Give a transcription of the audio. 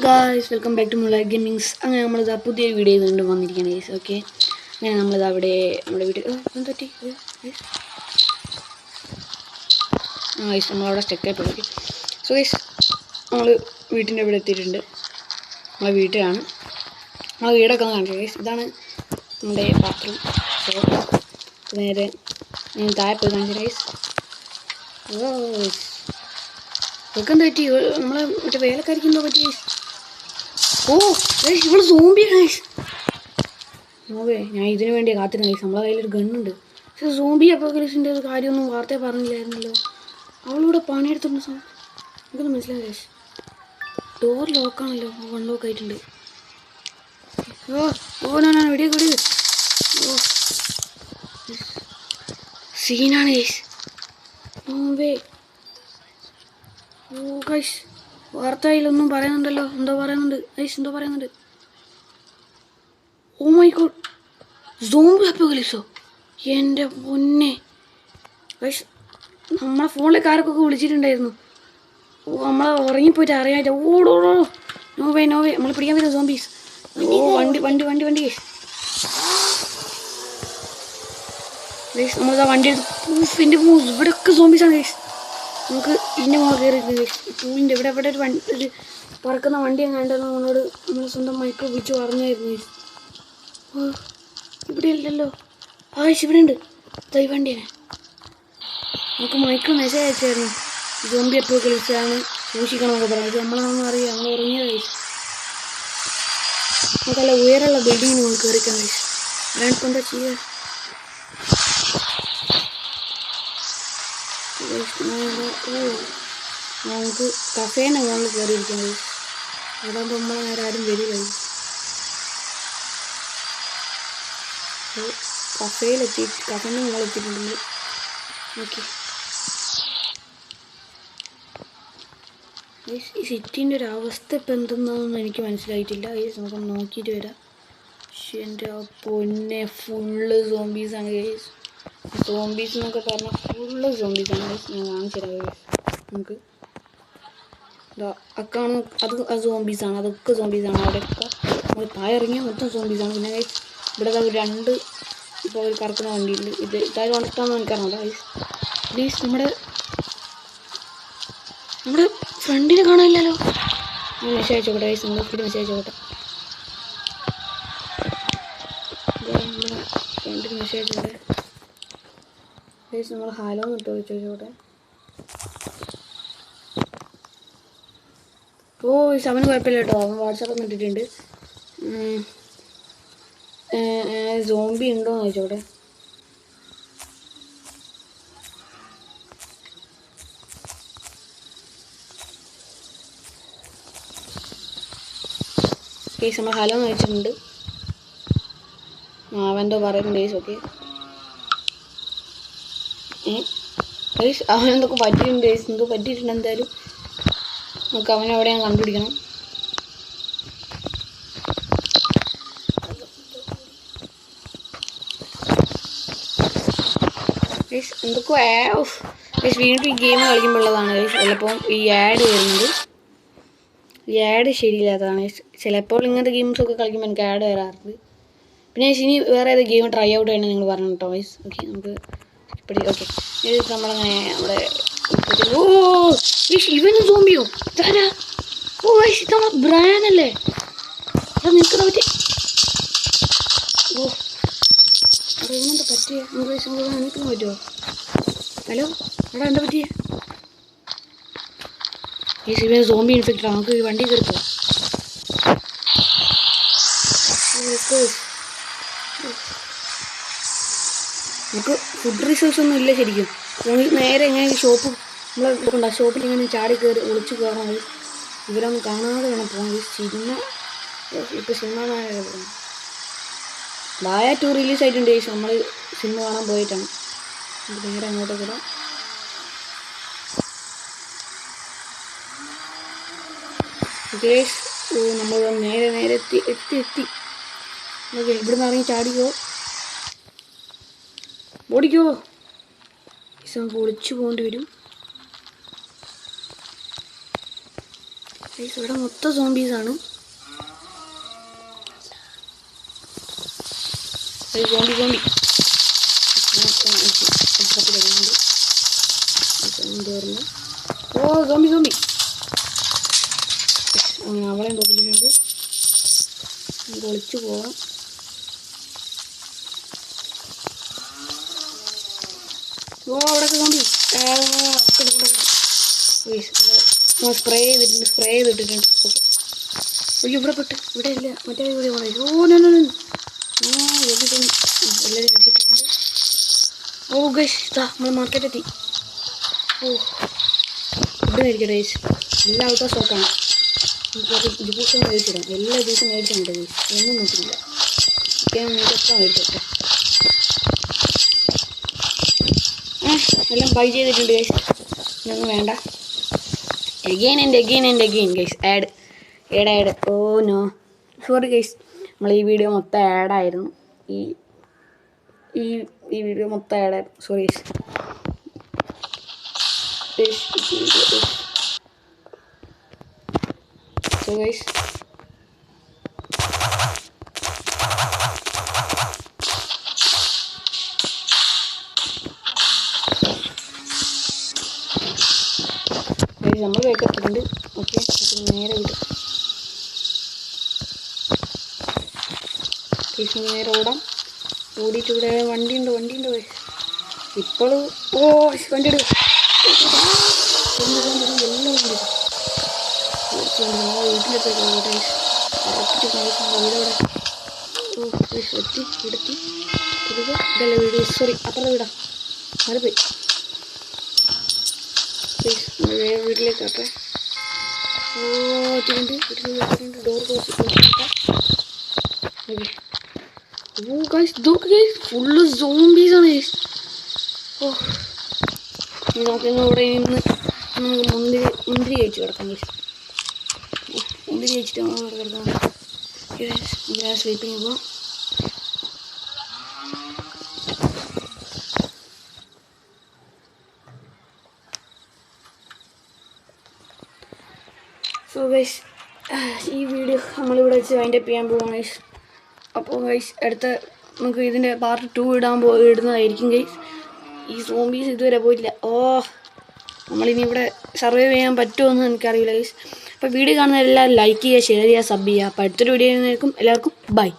Guys welcome back to മുള്ള gamings. അങ്ങനെ നമ്മളിതാ പുതിയൊരു വീഡിയോ കൊണ്ട് വന്നിരിക്കുകയാണ് ഗൈസ്. ഓക്കെ, അങ്ങനെ നമ്മളിതാ നമ്മുടെ വീട്ടിൽ എന്തൊറ്റി ഗൈസ് നമ്മളവിടെ സ്റ്റെക്കായി പോയി. സോ ഗൈസ് നമ്മൾ വീട്ടിൻ്റെ ഇവിടെ എത്തിയിട്ടുണ്ട്. നമ്മളെ വീട്ടിലാണ്, നമ്മളെ വീടൊക്കെ ഒന്ന് കാണിച്ചു ഗൈസ്. ഇതാണ് നമ്മുടെ ബാത്റൂം. സോ നേരെ താഴെ പോയി കാണിച്ചു ഗൈസ്. ഇതൊക്കെ എന്താ പറ്റി? നമ്മളെ മറ്റേ വേലക്കാരിക്ക് എന്തോ പറ്റി ഗൈസ്. ഓ ഗൈസ്, ഇവള് സോംബിയാണ് ഗൈസ്. നോവേ, ഞാൻ ഇതിനു വേണ്ടി കാത്തിരുന്ന ഗൈസ്. നമ്മളെ കയ്യിലൊരു ഗണ്ണുണ്ട്. പക്ഷെ സോംബി അപ്പോക്കലിപ്സിൻ്റെ ഒരു കാര്യമൊന്നും വാർത്തയെ പറഞ്ഞില്ലായിരുന്നല്ലോ. അവളിവിടെ പണിയെടുത്തിട്ടുണ്ട്. എനിക്കൊന്നും മനസ്സിലായി ഗൈസ്. ഡോർ ലോക്കാണല്ലോ, വൺ ലോക്ക് ആയിട്ടുണ്ട്. ഞാൻ വെടിയൊക്കെ ഓ സീനാണ് ഗൈസ്. നോവേ. ഓ ഗൈസ്, വാർത്തയിലൊന്നും പറയുന്നുണ്ടല്ലോ. എന്തോ പറയുന്നുണ്ട് ഗൈസ്, എന്തോ പറയുന്നുണ്ട്. ഓ മൈ ഗോഡ്, സോംബി അപ്പോക്കലിപ്സോ? എൻ്റെ പൊന്നെ ഗൈസ്, നമ്മളെ ഫോണിലേക്ക് ആരൊക്കെ വിളിച്ചിട്ടുണ്ടായിരുന്നു. ഓ നമ്മളെ ഉറങ്ങിപ്പോയിട്ട് അറിയാതെ ഓടോടോ. നോവേ നമ്മൾ പിടിക്കാൻ പറ്റും സോംബീസ്. ഓ വണ്ടി ഗൈസ്. ഗൈസ് നമ്മളിതാ വണ്ടി എടുത്ത് എൻ്റെ ഇവിടെയൊക്കെ സോംബീസാണ് ഗൈസ്. നമുക്ക് ഇതിൻ്റെ മുകളിൽ കയറിയിട്ടുണ്ട് ഗൈസ്. പൂവിൻ്റെ ഇവിടെ ഒരു പറക്കുന്ന വണ്ടി കണ്ടെന്ന് നമ്മൾ സ്വന്തം മൈക്ക് വിളിച്ച് പറഞ്ഞായിരുന്നു ഗൈസ്. ഓ ഇവിടെ ഇല്ലല്ലോ. ഇവിടെ ഉണ്ട് ഈ വണ്ടിയാണ്. നമുക്ക് മൈക്ക് മെസ്സേജ് അയച്ചായിരുന്നു, സോംബി അപ്പോക്കലിപ്സാണ്, സൂക്ഷിക്കണമെന്നൊക്കെ പറഞ്ഞു. നമ്മളാണെന്ന് അറിയാം, നമ്മൾ ഉറങ്ങിയത് ഗൈസ്. നമുക്കല്ല ഉയരമുള്ള ബിൽഡിങ്ങിന് നമ്മൾ കയറിക്കാൻ ഗൈസ്. അല്ലാണ്ട് എന്താ ചെയ്യുക? നമുക്ക് കഫേനെ മുകളിൽ കയറിയിരിക്കാം ഗൈസ്. അതാകുമ്പോൾ നമ്മളെ നേരെ ആരും വരില്ല. കഫേൻ്റെ മുകളിൽ എത്തിയിട്ടുണ്ട്. ഓക്കെ, ഈ സിറ്റീൻ്റെ ഒരു അവസ്ഥ ഇപ്പം എന്തെന്നാണെന്ന് എനിക്ക് മനസ്സിലായിട്ടില്ല ഗൈസ്. നമുക്ക് നോക്കിയിട്ട് വരാം. പക്ഷെ എൻ്റെ പൊന്നെ ഫുള്ള് സോംബീസാണ് ഗൈസ്. സോംബീസ് എന്നൊക്കെ പറഞ്ഞാൽ ഫുള്ള് സോംബീസാണ് ഗൈസ്. ഞാൻ കാണിച്ചു തരാം ഗൈസ്. നമുക്ക് അക്കാണ് അത് സോംബീസാണ്, അതൊക്കെ സോംബീസാണ്. അവിടെയൊക്കെ നമ്മൾ താഴെ ഇറങ്ങിയ മൊത്തം സോംബീസാണ്. പിന്നെ ഗൈസ് ഇവിടെ ഇപ്പോൾ ഒരു കറക്കുന്ന വണ്ടിയുണ്ട്. ഇതായത് ഉണക്കാന്ന് എനിക്കറിയില്ല ഗൈസ്. പ്ലീസ് നമ്മുടെ ഫ്രണ്ടിനെ കാണാനില്ലല്ലോ. മെസ്സേജ് അയച്ചോട്ടെ ഗൈസ്, നമ്മുടെ മെസ്സേജ് അയച്ചോട്ടെ. നമ്മുടെ ഫ്രണ്ടിന് മെസ്സേജ് അയച്ചോട്ടെ ഗൈസ്. നമ്മൾ ഹലോ എന്ന് ചോദിച്ചോട്ടെ. ഓ അവന് കുഴപ്പമില്ല കേട്ടോ, അവൻ വാട്സാപ്പൊന്നും ഇട്ടിട്ടുണ്ട്. സോംബി ഉണ്ടോയെന്ന് ചോദിച്ചോട്ടെ. കേസ് നമ്മൾ ഹലോ എന്ന് വെച്ചിട്ടുണ്ട്. അവനെന്തോ പറയുന്നുണ്ട് കേസ്. ഓക്കെ കേസ്, അവനെന്തൊക്കെ പറ്റിയിട്ടുണ്ട് കേസ്. എന്തോ പറ്റിയിട്ടുണ്ട്. എന്തായാലും നമുക്ക് അവനെവിടെയാണ് കണ്ടുപിടിക്കണം. കേസ് എന്തൊക്കെ കേസ് വീണ്ടും ഈ ഗെയിം കളിക്കുമ്പോഴുള്ളതാണ് കേസ്. ചിലപ്പോൾ ഈ ആഡ് വരുന്നുണ്ട്. ഈ ആഡ് ശരിയില്ലാത്തതാണ്. ചിലപ്പോൾ ഇങ്ങനത്തെ ഗെയിംസൊക്കെ കളിക്കുമ്പോൾ എനിക്ക് ആഡ് വരാറുണ്ട്. പിന്നെ ഇനി വേറെ ഏത് ഗെയിം ട്രൈ ഔട്ട് ചെയ്യണം നിങ്ങൾ പറഞ്ഞു കേട്ടോ വൈസ്. ഓക്കെ, നമുക്ക് ഓക്കെ ഇത് നമ്മളങ്ങനെ നമ്മുടെ ഓ ഇവന് സോംബിയോ? ഇതാരാ? ഓ വൈസ് ഇത് നമ്മളെ ബ്രാനല്ലേ? അത് നിൽക്കുന്ന പറ്റി. ഓ അവിടെ ഇവനെന്താ പറ്റിയ? നമുക്ക് നിൽക്കാൻ പറ്റുമോ? ഹലോ അവിടെ എന്താ പറ്റിയേ? ഈ സിവിൽ സോംബി ഇൻഫെക്റ്റഡ്. നമുക്ക് ഈ വണ്ടി കയറിപ്പോ. നമുക്ക് ഫുഡ് റിസോഴ്സ് ഒന്നും ഇല്ല ശരിക്കും. നേരെ എങ്ങനെ ഷോപ്പ് നമ്മളെ ഷോപ്പിൽ ഇങ്ങനെ ചാടി കയറി ഒളിച്ച് കയറണം. ഇവരൊന്നും കാണാതെ വേണം പോകാൻ. ഇപ്പോൾ സിനിമ വായ 2 റിലീസായിട്ടുണ്ട് ചേച്ചി. നമ്മൾ സിനിമ കാണാൻ പോയിട്ടാണ്. നമുക്ക് നേരെ അങ്ങോട്ട് കൂടാം. നമ്മൾ നേരെ എത്തി. ഓക്കെ, ഇവിടുന്ന് ഇറങ്ങി ചാടിക്കോ, ഓടിക്കോ. നമുക്ക് ഒളിച്ചു പോകേണ്ടി വരും. ഗൈസ് ഇവിടെ മൊത്തം സോംബീസാണ്. സോംബി ഓ സോംബി അവളെയും തോന്നിയിട്ടുണ്ട്. നമുക്ക് ഒളിച്ചു പോവാം. ഓ അവിടെയൊക്കെ സോംബി സ്പ്രേ ചെയ്തിട്ടിട്ടുണ്ട്. ഓക്കെ അയ്യോ ഇവിടെ ഇല്ല മറ്റേ ഇവിടെ ഓ എല്ലാവരും അടിച്ചിട്ടുണ്ട്. ഓ ഗൈസ് ഇതാ നമ്മൾ മാർക്കറ്റെത്തി. ഓ ഫുഡ് മേടിക്കട്ടെ ഗൈസ്. എല്ലാ ഔട്ട് ഓഫ് സ്റ്റോക്കാണ്. ജ്യൂസ് മേടിച്ചിടാം. എല്ലാ ജ്യൂസും മേടിച്ചിട്ടുണ്ട് ഗൈസ്. ഒന്നും നോക്കില്ല. ചിക്കൻ മീറ്റൊക്കെ മേടിച്ചോട്ടെ. എല്ലാം ബൈ ചെയ്തിട്ടുണ്ട് ഗൈസ്. ഇതൊന്നും വേണ്ട. Again guys add. Oh no sorry guys. നമ്മൾ ഈ വീഡിയോ മൊത്തം ആഡായിരുന്നു. ഈ വീഡിയോ മൊത്തം ആഡായിരുന്നു. Sorry guys. So guys നമ്മൾ കേൾക്കപ്പെടുന്നുണ്ട്. ഓക്കെ നേരെ വിടും. നേരെ ഓടാം. ഓടിയിട്ട് ഇവിടെ വണ്ടിയുണ്ട് ഇപ്പോൾ. ഓ വണ്ടി എടുക്കും. എല്ലാം വണ്ടി വീട്ടിലെത്തി ഇതല്ല വീട്. സോറി അപ്പുറത്തെ വീടാ. അത് പോയി വേറെ വീട്ടിലേക്ക് ആട്ടെ. ഓ ഡോർ ഓ ഗൈസ് ഇതൊക്കെ ഗൈസ് ഫുള്ള് സോംബീസാണ് ഗൈസ്. ഓ നമുക്കിന്ന് ഇവിടെ നിന്ന് നമുക്ക് മുന്തിരി കഴിച്ച് കിടക്കാം ഗൈസ്. മുന്തിരി കഴിച്ചിട്ട് നമ്മൾ ഇവിടെ കിടക്കാം. സ്ലീപ്പിങ് പോവാം. സോ ഗൈസ് ഈ വീഡിയോ നമ്മളിവിടെ വെച്ച് വൈൻഡപ്പ് ചെയ്യാൻ പോവാണ് ഗൈസ്. അപ്പോൾ ഗൈസ് അടുത്ത നമുക്ക് ഇതിൻ്റെ പാർട്ട് 2 ഇടുന്നതായിരിക്കും ഗൈസ്. ഈ സോംബീസ് ഇതുവരെ പോയിട്ടില്ല. ഓ നമ്മളിനി ഇവിടെ സർവൈവ് ചെയ്യാൻ പറ്റുമോയെന്ന് എനിക്കറിയില്ല ഗൈസ്. അപ്പോൾ വീഡിയോ കാണുന്ന എല്ലാവരും ലൈക്ക് ചെയ്യുക, ഷെയർ ചെയ്യുക, സബ് ചെയ്യുക. അപ്പോൾ അടുത്തൊരു വീഡിയോ എല്ലാവർക്കും ബൈ.